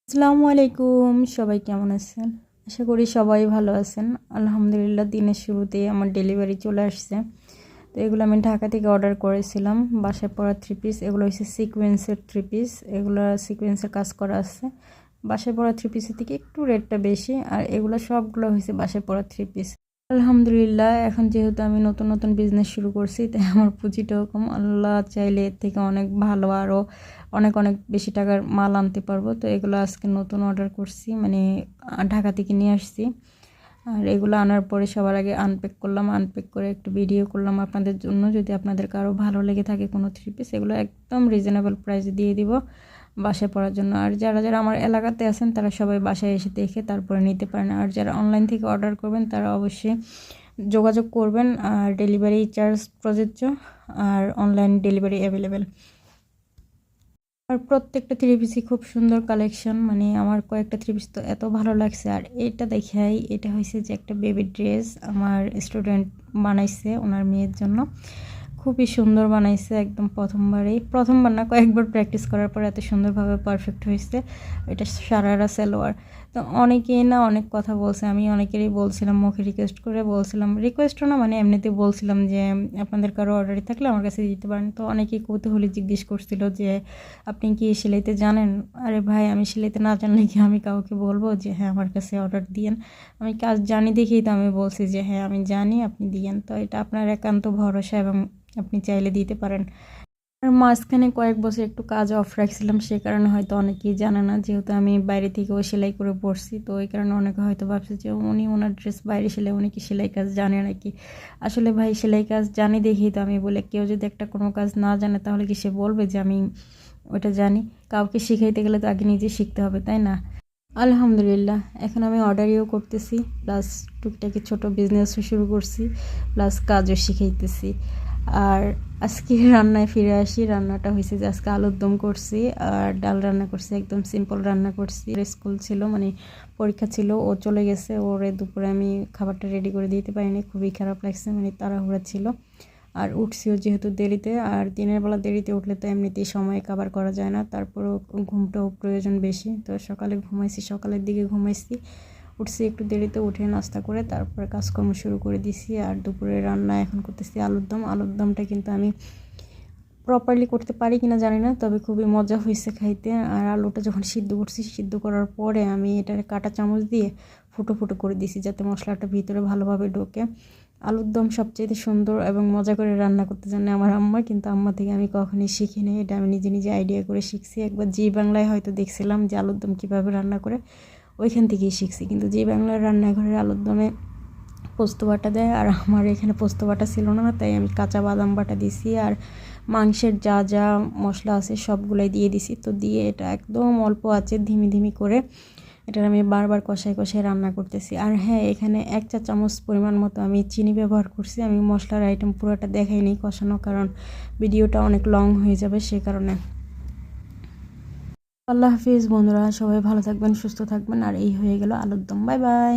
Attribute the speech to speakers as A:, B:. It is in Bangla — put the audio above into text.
A: আসসালামু আলাইকুম, সবাই কেমন আছেন? আশা করি সবাই ভালো আছেন। আলহামদুলিল্লাহ, দিনের শুরুতেই আমার ডেলিভারি চলে আসছে। তো এগুলো আমি ঢাকা থেকে অর্ডার করেছিলাম। বাসায় পরা থ্রি পিস, এগুলো হচ্ছে সিকোয়েন্সের থ্রি পিস। এগুলো সিকোয়েন্সের কাজ করা আছে। বাসায় পরা থ্রি পিসের থেকে একটু রেটটা বেশি, আর এগুলো সবগুলো হয়েছে বাসায় পরা থ্রি পিস। আলহামদুলিল্লাহ, এখন যেহেতু আমি নতুন নতুন বিজনেস শুরু করছি, তাই আমার পুঁজিটাও কম। আল্লাহ চাইলে এর থেকে অনেক ভালো আরও অনেক অনেক বেশি টাকার মাল আনতে পারবো। তো এগুলো আজকে নতুন অর্ডার করছি, মানে ঢাকা থেকে নিয়ে আসছি। আর এগুলো আনার পরে সবার আগে আনপ্যাক করলাম, আনপ্যাক করে একটু ভিডিও করলাম আপনাদের জন্য। যদি আপনাদের কারো ভালো লেগে থাকে কোনো থ্রি পিস, এগুলো একদম রিজনেবল প্রাইসে দিয়ে দিব বাসায় পড়ার জন্য। আর যারা যারা আমার এলাকাতে আছেন তারা সবাই বাসায় এসে দেখে তারপরে নিতে পারেন। আর যারা অনলাইন থেকে অর্ডার করবেন তারা অবশ্যই যোগাযোগ করবেন। আর ডেলিভারি চার্জ প্রযোজ্য, আর অনলাইন ডেলিভারি অ্যাভেলেবেল। আর প্রত্যেকটা থ্রি পিসই খুব সুন্দর কালেকশন, মানে আমার কয়েকটা থ্রি পিস তো এত ভালো লাগছে। আর এটা দেখাই, এটা হয়েছে যে একটা বেবি ড্রেস আমার স্টুডেন্ট বানাইছে ওনার মেয়ের জন্য। খুবই সুন্দর বানাইছে, একদম প্রথমবার না, কয়েকবার প্র্যাকটিস করার পর এত সুন্দরভাবে পারফেক্ট হয়েছে। এটা সারারা সালোয়ার। তো অনেকেই না অনেক কথা বলছে, আমি অনেকেরই বলছিলাম, মুখে রিকোয়েস্টও না, মানে এমনিতে বলছিলাম যে আপনাদের কারো অর্ডারই থাকলে আমার কাছে দিতে পারেন। তো অনেকেই কৌতূহলী জিজ্ঞেস করছিল যে আপনি কি সেলাইতে জানেন? আরে ভাই, আমি সেলাইতে না জানলে কি আমি কাউকে বলবো যে হ্যাঁ আমার কাছে অর্ডার দিয়েন? আমি কাজ জানি দেখেই তো আমি বলছি যে হ্যাঁ আমি জানি, আপনি দিয়েন। তো এটা আপনার একান্ত ভরসা, এবং আপনি চাইলে দিতে পারেন। আর মাঝখানে কয়েক বছর একটু কাজ অফ রাখছিলাম, সে কারণে হয়তো অনেকেই জানে না, যেহেতু আমি বাইরে থেকেও সেলাই করে পড়ছি। তো ওই কারণে অনেকে হয়তো ভাবছে যে উনি ওনার ড্রেস বাইরে সেলাই, উনি কি সেলাই কাজ জানে নাকি। আসলে ভাই, সেলাই কাজ জানি দেখেই তো আমি বলে, কেউ যদি একটা কোনো কাজ না জানে তাহলে কি সে বলবে যে আমি ওটা জানি? কাউকে শিখাইতে গেলে তো আগে নিজে শিখতে হবে, তাই না? আলহামদুলিল্লাহ, এখন আমি অর্ডারিও করতেছি, প্লাস টুকটাকি ছোট বিজনেসও শুরু করছি, প্লাস কাজও শিখাইতেছি। আর আজকে রান্নায় ফিরে আসি। রান্নাটা হয়েছে যে আজকে আলুর দম করছি, আর ডাল রান্না করছি, একদম সিম্পল রান্না করছি। স্কুল ছিল, মানে পরীক্ষা ছিল, ও চলে গেছে। ওরে দুপুরে আমি খাবারটা রেডি করে দিতে পারিনি, খুবই খারাপ লাগছে, মানে তাড়াহুড়া ছিল। আর উঠছিও যেহেতু দেরিতে, আর দিনের বেলা দেরিতে উঠলে তো এমনিতেই সময় কাভার করা যায় না, তারপরেও ঘুমটাও প্রয়োজন বেশি। তো সকালে ঘুমাইছি, সকালের দিকে ঘুমাইছি, উঠছি একটু দেরিতে, উঠে নাস্তা করে তারপরে কাজকর্ম শুরু করে দিছি। আর দুপুরে রান্না এখন করতেছি আলুর দম। আলুর দমটা কিন্তু আমি প্রপারলি করতে পারি কিনা জানি না, তবে খুবই মজা হয়েছে খাইতে। আর আলুটা যখন সিদ্ধ করছি, সিদ্ধ করার পরে আমি এটার কাঁটা চামচ দিয়ে ফুটো ফুটো করে দিছি, যাতে মশলাটা ভিতরে ভালোভাবে ঢোকে। আলুর দম সবচেয়ে সুন্দর এবং মজা করে রান্না করতে জানে আমার আম্মা, কিন্তু আম্মা থেকে আমি কখনোই শিখিনি, এটা আমি নিজে নিজে আইডিয়া করে শিখছি। একবার জি বাংলায় হয়তো দেখছিলাম যে আলুর দম কীভাবে রান্না করে, ওইখান থেকেই শিখছি। কিন্তু জি বাংলার রান্নাঘরের আলুর দমে পোস্ত বাটা দেয়, আর আমার এখানে পোস্ত বাটা ছিল না, তাই আমি কাঁচা বাদাম বাটা দিছি। আর মাংসের যা যা মশলা আছে সবগুলাই দিয়ে দিছি। তো দিয়ে এটা একদম অল্প আছে ধিমি ধিমি করে এটা আমি বারবার কষাই কষাই রান্না করতেছি। আর হ্যাঁ, এখানে 1 চা চামচ পরিমাণ মতো আমি চিনি ব্যবহার করছি। আমি মশলার আইটেম পুরোটা দেখাইনি কষানো, কারণ ভিডিওটা অনেক লং হয়ে যাবে, সে কারণে। আল্লাহ হাফিজ বন্ধুরা, সবাই ভালো থাকবেন, সুস্থ থাকবেন। আর এই হয়ে গেল আলুর দম। Bye bye.